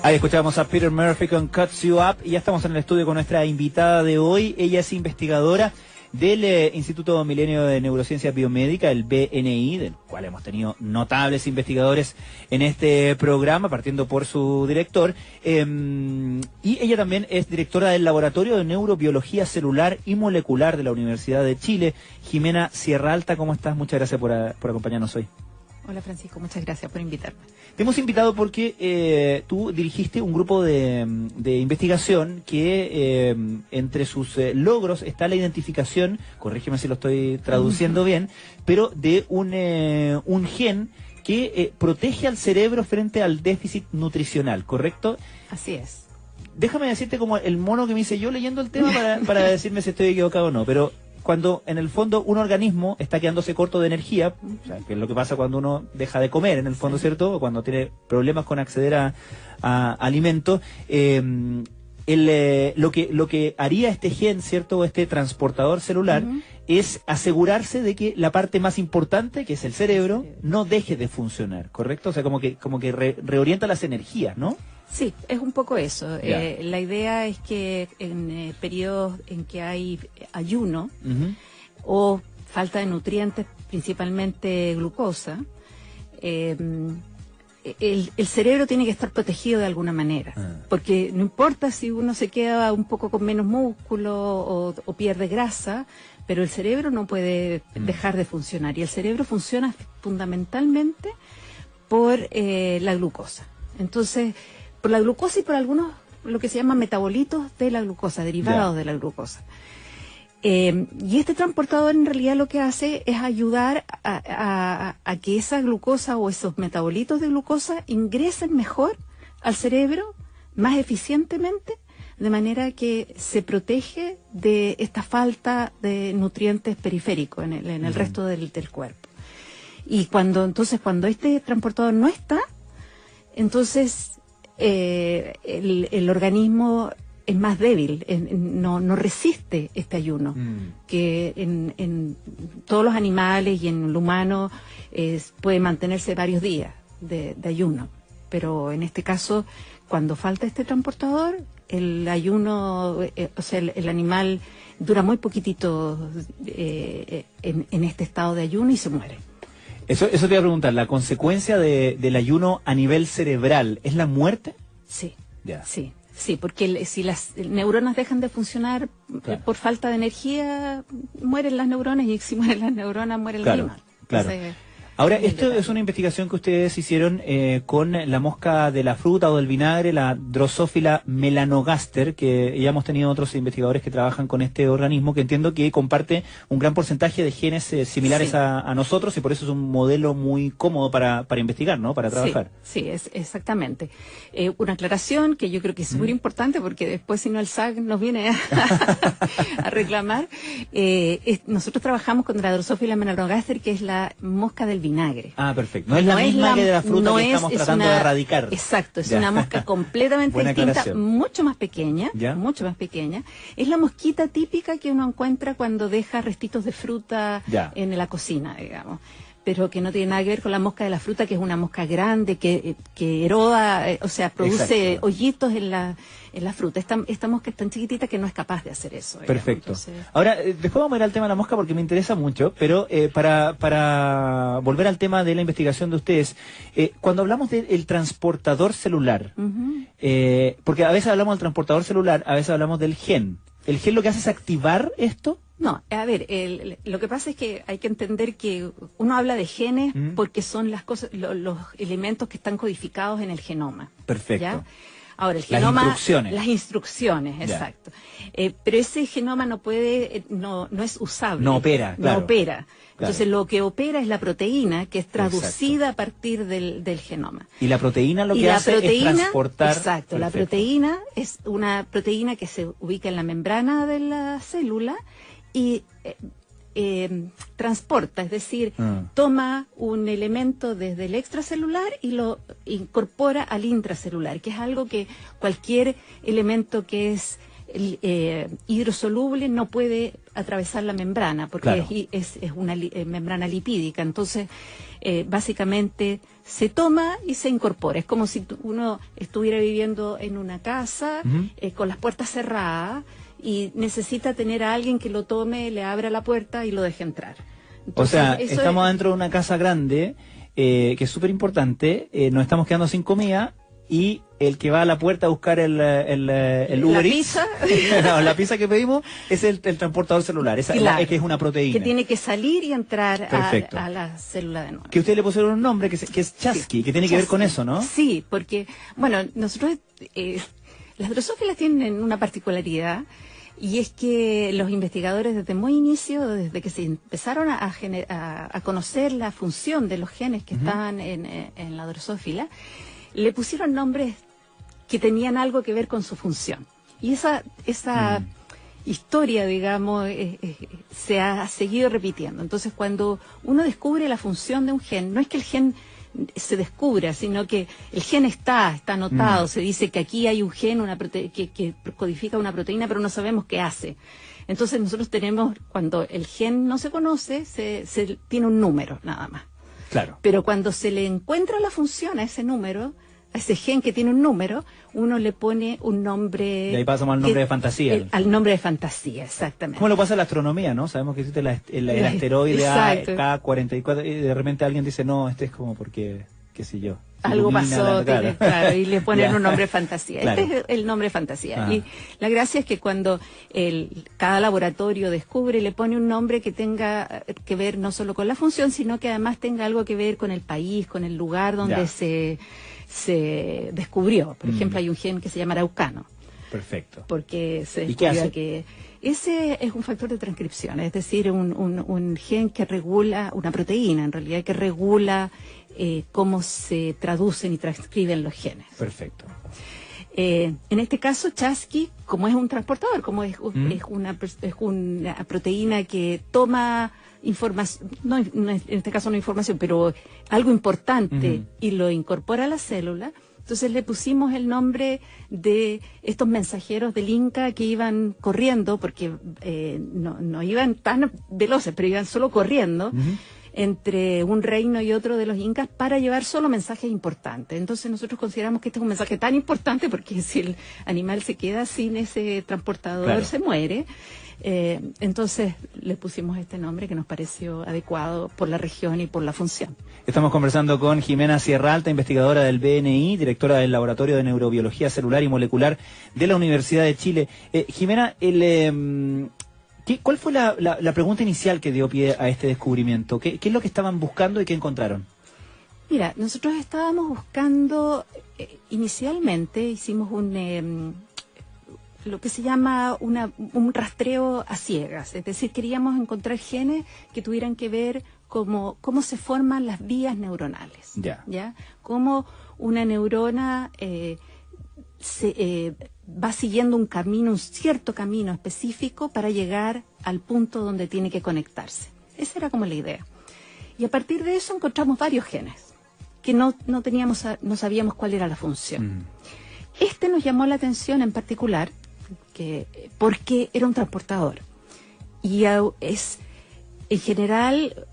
Ahí escuchábamos a Peter Murphy con Cuts You Up y ya estamos en el estudio con nuestra invitada de hoy. Ella es investigadora del Instituto Milenio de Neurociencia Biomédica, el BNI, del cual hemos tenido notables investigadores en este programa, partiendo por su director. Y ella también es directora del Laboratorio de Neurobiología Celular y Molecular de la Universidad de Chile. Jimena Sierra Alta, ¿cómo estás? Muchas gracias por acompañarnos hoy. Hola Francisco, muchas gracias por invitarme. Te hemos invitado porque tú dirigiste un grupo de investigación que entre sus logros está la identificación, corrígeme si lo estoy traduciendo bien, pero de un gen que protege al cerebro frente al déficit nutricional, ¿correcto? Así es. Déjame decirte como el mono que me hice yo leyendo el tema para decirme si estoy equivocado o no, pero cuando en el fondo un organismo está quedándose corto de energía, o sea, que es lo que pasa cuando uno deja de comer en el fondo, ¿cierto? O cuando tiene problemas con acceder a alimentos, lo que haría este gen, ¿cierto? O este transportador celular, es asegurarse de que la parte más importante, que es el cerebro, no deje de funcionar, ¿correcto? O sea, como que reorienta las energías, ¿no? Sí, es un poco eso. La idea es que en periodos en que hay ayuno o falta de nutrientes, principalmente glucosa, el cerebro tiene que estar protegido de alguna manera, porque no importa si uno se queda un poco con menos músculo o pierde grasa, pero el cerebro no puede dejar de funcionar, y el cerebro funciona fundamentalmente por la glucosa. Entonces, por la glucosa y por algunos, lo que se llaman metabolitos de la glucosa, derivados de la glucosa. Y este transportador en realidad lo que hace es ayudar a que esa glucosa o esos metabolitos de glucosa ingresen mejor al cerebro, más eficientemente, de manera que se protege de esta falta de nutrientes periféricos en el resto del cuerpo. Y cuando este transportador no está, entonces el organismo es más débil, no resiste este ayuno, que en todos los animales y en el humano puede mantenerse varios días de ayuno, pero en este caso, cuando falta este transportador, el ayuno, o sea, el animal dura muy poquitito en este estado de ayuno y se muere. Eso te iba a preguntar, ¿la consecuencia del ayuno a nivel cerebral es la muerte? Sí, yeah. sí, porque si las neuronas dejan de funcionar por falta de energía, mueren las neuronas, y si mueren las neuronas, muere el animal. Claro. Entonces, ahora, esto es una investigación que ustedes hicieron con la mosca de la fruta o del vinagre, la Drosophila melanogaster, que ya hemos tenido otros investigadores que trabajan con este organismo, que entiendo que comparte un gran porcentaje de genes similares a nosotros, y por eso es un modelo muy cómodo para investigar, ¿no? Para trabajar. Sí, exactamente. Una aclaración que yo creo que es muy importante, porque después, si no, el SAG nos viene a reclamar. Nosotros trabajamos con la Drosophila melanogaster, que es la mosca del vinagre. Ah, perfecto. No es la misma que de la fruta que estamos tratando de erradicar. Exacto, es una mosca completamente distinta, mucho más pequeña, Es la mosquita típica que uno encuentra cuando deja restitos de fruta en la cocina, digamos, pero que no tiene nada que ver con la mosca de la fruta, que es una mosca grande, que eroda, o sea, produce hoyitos en la fruta. Esta mosca es tan chiquitita que no es capaz de hacer eso. Perfecto. Entonces, ahora, después vamos a ir al tema de la mosca porque me interesa mucho, pero para volver al tema de la investigación de ustedes, cuando hablamos del transportador celular, porque a veces hablamos del transportador celular, a veces hablamos del gen. ¿El gen lo que hace es activar esto? No, a ver, lo que pasa es que hay que entender que uno habla de genes porque son las cosas, los elementos que están codificados en el genoma. Perfecto. ¿Ya? Ahora, el genoma... Las instrucciones, exacto. Pero ese genoma no puede, no es usable. No opera, claro. No opera. Entonces, lo que opera es la proteína, que es traducida a partir del genoma. Y la proteína lo que hace es transportar... Exacto, la proteína es una proteína que se ubica en la membrana de la célula y transporta, es decir, toma un elemento desde el extracelular y lo incorpora al intracelular, que es algo que cualquier elemento que es hidrosoluble no puede atravesar la membrana, porque claro, es una membrana lipídica. Entonces, básicamente se toma y se incorpora. Es como si uno estuviera viviendo en una casa con las puertas cerradas y necesita tener a alguien que lo tome, le abra la puerta y lo deje entrar. Entonces, o sea, estamos dentro de una casa grande, que es súper importante, nos estamos quedando sin comida, y el que va a la puerta a buscar el Uber Eats, no, la pizza que pedimos, es el transportador celular, esa claro, es que es una proteína. Que tiene que salir y entrar a la célula de nuevo. Que ustedes le pusieron un nombre que es Chasqui, que tiene que ver con eso, ¿no? Sí, porque, bueno, nosotros, las drosófilas tienen una particularidad, y es que los investigadores desde muy inicio, desde que se empezaron a conocer la función de los genes que estaban en la drosófila, le pusieron nombres que tenían algo que ver con su función. Y esa historia, digamos, se ha seguido repitiendo. Entonces, cuando uno descubre la función de un gen, no es que el gen se descubra, sino que el gen está anotado, se dice que aquí hay un gen que codifica una proteína, pero no sabemos qué hace. Entonces nosotros tenemos, cuando el gen no se conoce, se tiene un número nada más. Claro. Pero cuando se le encuentra la función a ese número, a ese gen que tiene un número, uno le pone un nombre... De ahí pasamos al nombre de fantasía. Al nombre de fantasía, exactamente. ¿Cómo lo pasa en la astronomía, no? Sabemos que existe el asteroide K44 y de repente alguien dice, no, este es como porque, qué sé yo. Algo pasó, claro, y le ponen un nombre fantasía. Claro. Este es el nombre fantasía. Y la gracia es que cuando cada laboratorio descubre, le pone un nombre que tenga que ver no solo con la función, sino que además tenga algo que ver con el país, con el lugar donde se descubrió. Por ejemplo, hay un gen que se llama araucano. Perfecto. Porque se ¿Y qué hace? que ese es un factor de transcripción, es decir, un gen que regula, una proteína en realidad, que regula cómo se traducen y transcriben los genes. Perfecto. En este caso, Chasqui, como es un transportador, como es una proteína que toma información, no, en este caso no información, pero algo importante y lo incorpora a la célula. Entonces le pusimos el nombre de estos mensajeros del Inca que iban corriendo, porque no iban tan veloces, pero iban solo corriendo entre un reino y otro de los incas para llevar solo mensajes importantes. Entonces nosotros consideramos que este es un mensaje tan importante porque si el animal se queda sin ese transportador, se muere. Entonces le pusimos este nombre que nos pareció adecuado por la región y por la función. Estamos conversando con Jimena Sierra Alta, investigadora del BNI, directora del Laboratorio de Neurobiología Celular y Molecular de la Universidad de Chile. Jimena, ¿cuál fue la pregunta inicial que dio pie a este descubrimiento? ¿Qué es lo que estaban buscando y qué encontraron? Mira, nosotros estábamos buscando, inicialmente hicimos lo que se llama un rastreo a ciegas, es decir, queríamos encontrar genes que tuvieran que ver cómo se forman las vías neuronales, ¿ya? Cómo una neurona va siguiendo un cierto camino específico para llegar al punto donde tiene que conectarse. Esa era como la idea. Y a partir de eso encontramos varios genes que no sabíamos cuál era la función. Este nos llamó la atención en particular porque era un transportador. Y en general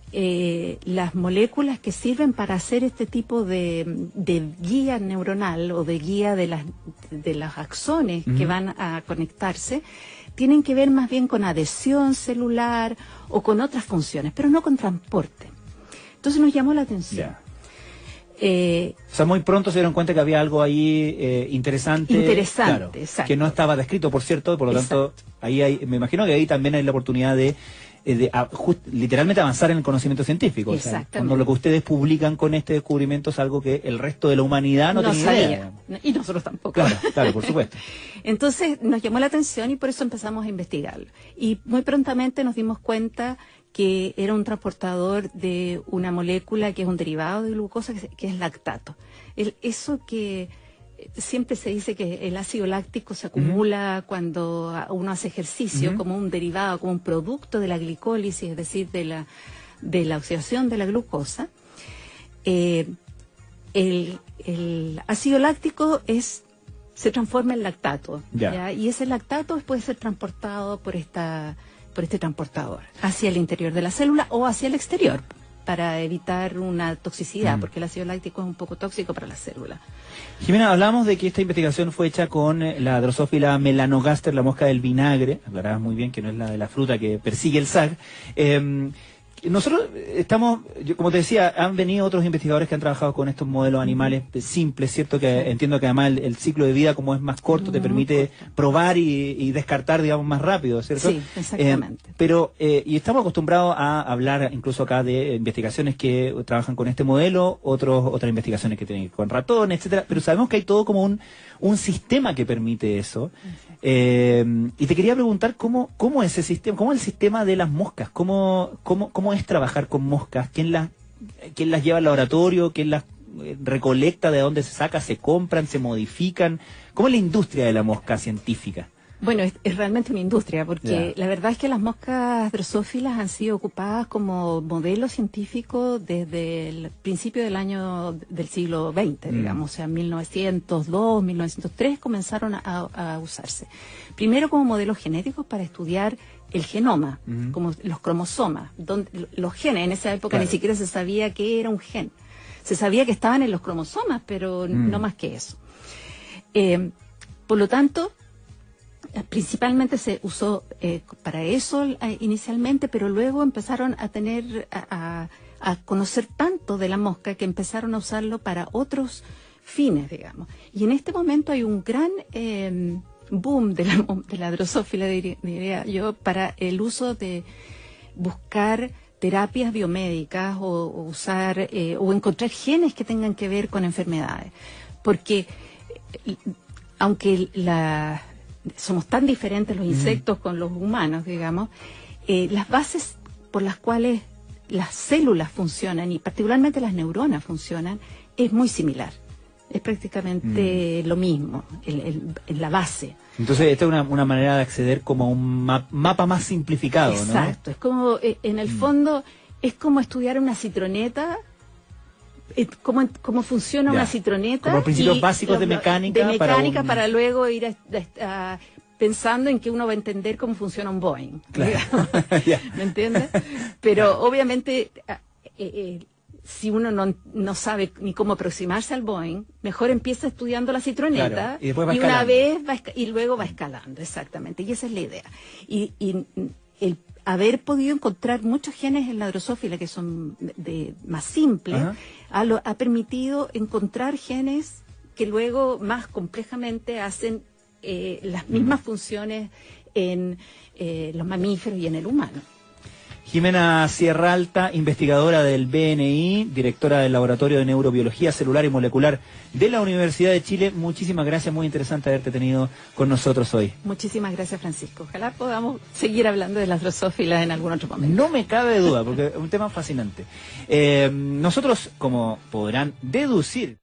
las moléculas que sirven para hacer este tipo de guía neuronal o de guía de los axones que van a conectarse tienen que ver más bien con adhesión celular o con otras funciones, pero no con transporte. Entonces nos llamó la atención. O sea, muy pronto se dieron cuenta que había algo ahí interesante, claro, exacto, que no estaba descrito, por cierto, por lo tanto, me imagino que ahí también hay la oportunidad de literalmente avanzar en el conocimiento científico. O sea, cuando lo que ustedes publican con este descubrimiento es algo que el resto de la humanidad no tenía idea. Y nosotros tampoco. Claro, por supuesto. Entonces nos llamó la atención y por eso empezamos a investigarlo. Y muy prontamente nos dimos cuenta que era un transportador de una molécula que es un derivado de glucosa, que es lactato. Eso que siempre se dice que el ácido láctico se acumula cuando uno hace ejercicio como un derivado, como un producto de la glicólisis, es decir, de la oxidación de la glucosa. El ácido láctico se transforma en lactato. Ya. ¿Ya? Y ese lactato puede ser transportado por este transportador hacia el interior de la célula o hacia el exterior para evitar una toxicidad, porque el ácido láctico es un poco tóxico para la célula. Jimena, hablamos de que esta investigación fue hecha con la Drosophila melanogaster, la mosca del vinagre. Aclarabas muy bien que no es la de la fruta que persigue el SAG. Nosotros estamos, como te decía, han venido otros investigadores que han trabajado con estos modelos animales simples, ¿cierto? Que entiendo que además el ciclo de vida, como es más corto, te permite probar y descartar, digamos, más rápido, ¿cierto? Sí, exactamente. Y estamos acostumbrados a hablar incluso acá de investigaciones que trabajan con este modelo, otras investigaciones que tienen que ver con ratones, etcétera, pero sabemos que hay todo como un sistema que permite eso. Y te quería preguntar cómo es ese sistema, cómo es el sistema de las moscas, cómo es trabajar con moscas, quién las lleva al laboratorio, quién las recolecta, de dónde se saca, se compran, se modifican, cómo es la industria de la mosca científica. Bueno, es realmente una industria, porque la verdad es que las moscas drosófilas han sido ocupadas como modelo científico desde el principio del siglo XX, digamos, o sea, 1902, 1903 comenzaron a usarse. Primero como modelos genéticos para estudiar el genoma, como los cromosomas, los genes. En esa época ni siquiera se sabía qué era un gen. Se sabía que estaban en los cromosomas, pero no más que eso. Por lo tanto, principalmente se usó para eso inicialmente, pero luego empezaron a conocer tanto de la mosca que empezaron a usarlo para otros fines, digamos. Y en este momento hay un gran boom de la drosófila, diría yo, para el uso de buscar terapias biomédicas o usar o encontrar genes que tengan que ver con enfermedades. Porque aunque somos tan diferentes los insectos con los humanos, digamos, las bases por las cuales las células funcionan y particularmente las neuronas funcionan es muy similar. Es prácticamente lo mismo, en la base. Entonces esta es una manera de acceder como a un mapa más simplificado, ¿no? Exacto, es como, en el fondo, es como estudiar una citroneta, cómo funciona una citroneta. Como principios básicos de mecánica. Para luego ir pensando en que uno va a entender cómo funciona un Boeing. Claro. ¿Me entiendes? Pero obviamente, si uno no sabe ni cómo aproximarse al Boeing, mejor empieza estudiando la citroneta, claro, y después y luego va escalando, exactamente. Y esa es la idea. Y el haber podido encontrar muchos genes en la drosófila que son más simples, ha permitido encontrar genes que luego más complejamente hacen las mismas funciones en los mamíferos y en el humano. Jimena Sierra Alta, investigadora del BNI, directora del Laboratorio de Neurobiología Celular y Molecular de la Universidad de Chile. Muchísimas gracias, muy interesante haberte tenido con nosotros hoy. Muchísimas gracias, Francisco. Ojalá podamos seguir hablando de las drosófilas en algún otro momento. No me cabe duda, porque es un tema fascinante. Nosotros, como podrán deducir...